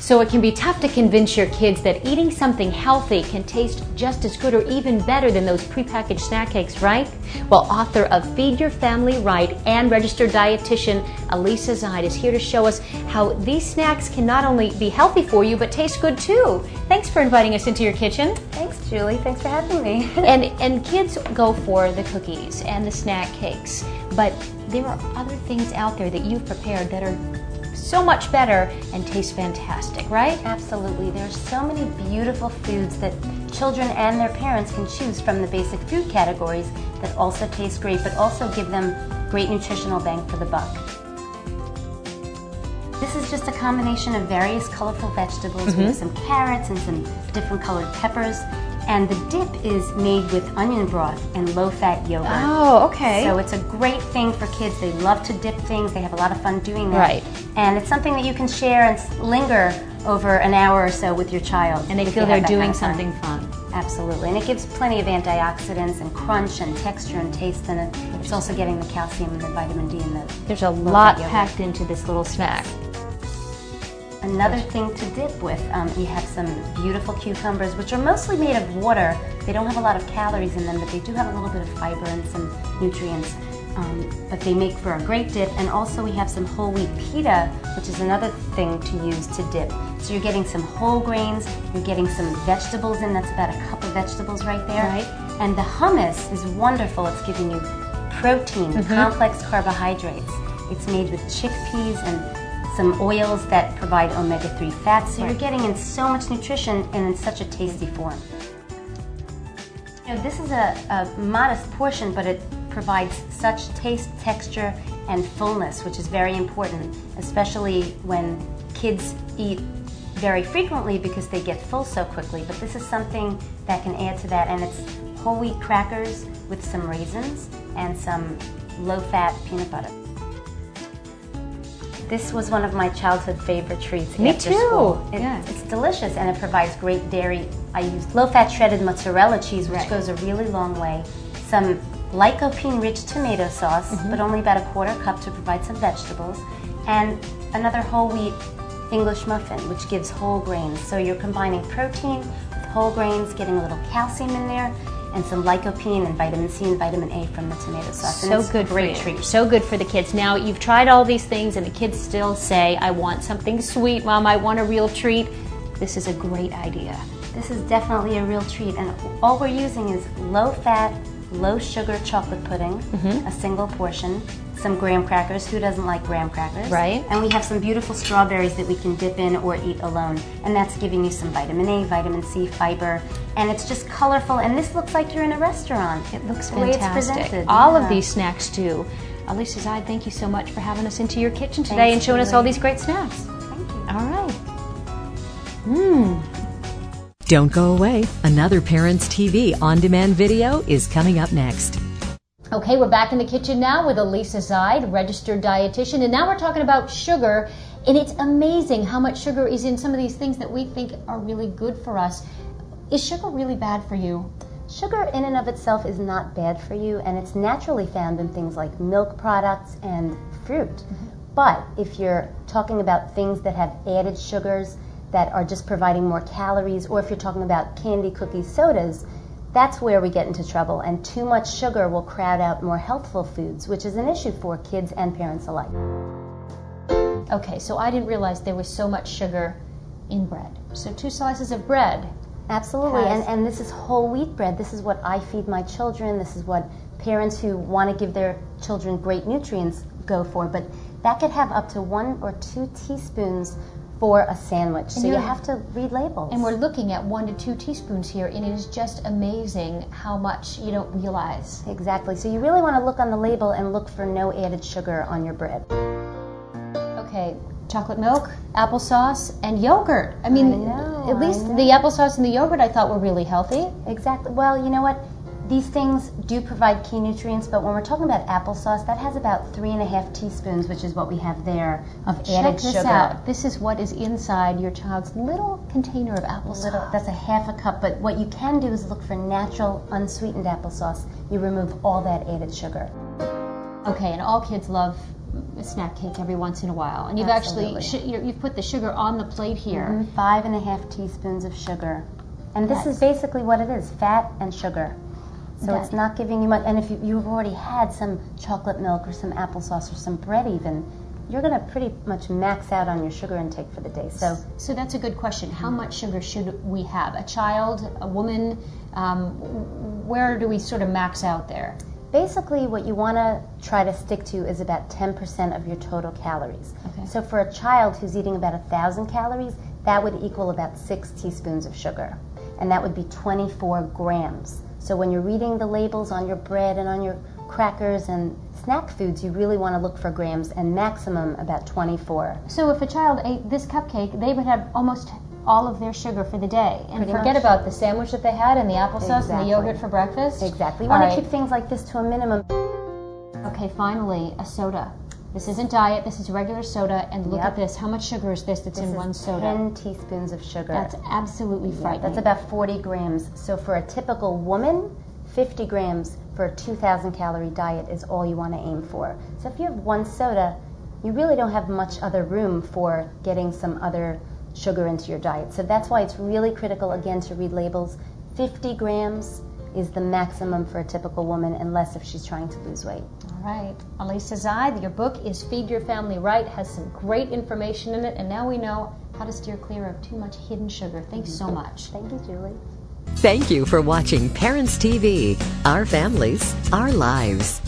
So it can be tough to convince your kids that eating something healthy can taste just as good or even better than those prepackaged snack cakes, right? Well, author of Feed Your Family Right and registered dietitian Eliza Zied is here to show us how these snacks can not only be healthy for you, but taste good too. Thanks for inviting us into your kitchen. Thanks, Julie. Thanks for having me. And kids go for the cookies and the snack cakes, but there are other things out there that you've prepared that are so much better and taste fantastic, right? Absolutely. There's so many beautiful foods that children and their parents can choose from the basic food categories that also taste great, but also give them great nutritional bang for the buck. This is just a combination of various colorful vegetables with some carrots and some different colored peppers. And the dip is made with onion broth and low-fat yogurt. Oh, okay. So it's a great thing for kids. They love to dip things. They have a lot of fun doing that. Right. And it's something that you can share and linger over an hour or so with your child. And they feel they're doing something fun. Absolutely. And it gives plenty of antioxidants and crunch and texture and taste. And it's also getting the calcium and the vitamin D in the There's a lot packed into this little snack. Another thing to dip with, you have some beautiful cucumbers, which are mostly made of water. They don't have a lot of calories in them, but they do have a little bit of fiber and some nutrients. But they make for a great dip. And also we have some whole wheat pita, which is another thing to use to dip. So you're getting some whole grains, you're getting some vegetables in, that's about a cup of vegetables right there. Right. And the hummus is wonderful. It's giving you protein, complex carbohydrates. It's made with chickpeas and some oils that provide omega-3 fats, so you're getting in so much nutrition and in such a tasty form. You know, this is a modest portion, but it provides such taste, texture, and fullness, which is very important, especially when kids eat very frequently because they get full so quickly. But this is something that can add to that, and it's whole wheat crackers with some raisins and some low-fat peanut butter. This was one of my childhood favorite treats. Me after too. School. Yeah. It's delicious and it provides great dairy. I used low-fat shredded mozzarella cheese, which goes a really long way. Some lycopene-rich tomato sauce, but only about a quarter cup to provide some vegetables, and another whole wheat English muffin, which gives whole grains. So you're combining protein with whole grains, getting a little calcium in there, and some lycopene and vitamin C and vitamin A from the tomato sauce. So good for you. Treat. So good for the kids. Now, you've tried all these things and the kids still say, I want something sweet, Mom, I want a real treat. This is a great idea. This is definitely a real treat, and all we're using is low-fat, low-sugar chocolate pudding, a single portion, some graham crackers. Who doesn't like graham crackers? Right. And we have some beautiful strawberries that we can dip in or eat alone, and that's giving you some vitamin A, vitamin C, fiber, and it's just colorful, and this looks like you're in a restaurant. It looks the way it's fantastic. presented. All of these snacks do. Eliza Zied, thank you so much for having us into your kitchen today and showing us all these great snacks. Thank you. All right. Don't go away. Another Parents TV on-demand video is coming up next. Okay, we're back in the kitchen now with Eliza Zied, registered dietitian, and now we're talking about sugar, and it's amazing how much sugar is in some of these things that we think are really good for us. Is sugar really bad for you? Sugar in and of itself is not bad for you, and it's naturally found in things like milk products and fruit. But if you're talking about things that have added sugars that are just providing more calories, or if you're talking about candy, cookies, sodas, that's where we get into trouble, and too much sugar will crowd out more healthful foods, which is an issue for kids and parents alike. Okay, so I didn't realize there was so much sugar in bread. So 2 slices of bread. Absolutely, and this is whole wheat bread. This is what I feed my children. This is what parents who want to give their children great nutrients go for, but that could have up to 1 or 2 teaspoons for a sandwich, so you have to read labels. And we're looking at 1 to 2 teaspoons here, and it is just amazing how much you don't realize. Exactly, so you really want to look on the label and look for no added sugar on your bread. Okay, chocolate milk, applesauce, and yogurt. I mean, at least the applesauce and the yogurt I thought were really healthy. Exactly, well, you know what? These things do provide key nutrients, but when we're talking about applesauce, that has about 3½ teaspoons, which is what we have there, of added sugar. Check this out. This is what is inside your child's little container of applesauce. That's a ½ cup, but what you can do is look for natural, unsweetened applesauce. You remove all that added sugar. Okay, and all kids love a snack cake every once in a while. And you've Absolutely. actually, you've put the sugar on the plate here. 5.5 teaspoons of sugar. And this is basically what it is, fat and sugar. So it's not giving you much. And if you've already had some chocolate milk or some applesauce or some bread even, you're going to pretty much max out on your sugar intake for the day. So that's a good question. How much sugar should we have? A child, a woman, where do we sort of max out there? Basically, what you want to try to stick to is about 10% of your total calories. Okay. So for a child who's eating about 1,000 calories, that would equal about 6 teaspoons of sugar. And that would be 24 grams. So when you're reading the labels on your bread and on your crackers and snack foods, you really want to look for grams, and maximum about 24. So if a child ate this cupcake, they would have almost all of their sugar for the day. And Pretty forget much. about the sandwich that they had and the applesauce and the yogurt for breakfast. Exactly. You All want to right. keep things like this to a minimum. Okay, finally, a soda. This isn't diet, this is regular soda, and look at this. How much sugar is this that's in one soda? 10 teaspoons of sugar. That's absolutely frightening. That's about 40 grams. So for a typical woman, 50 grams for a 2,000 calorie diet is all you want to aim for. So if you have one soda, you really don't have much other room for getting some other sugar into your diet. So that's why it's really critical, again, to read labels. 50 grams is the maximum for a typical woman, unless if she's trying to lose weight. All right. Eliza Zied, your book is Feed Your Family Right, has some great information in it, and now we know how to steer clear of too much hidden sugar. Thanks so much. Thank you, Julie. Thank you for watching Parents TV, Our Families, Our Lives.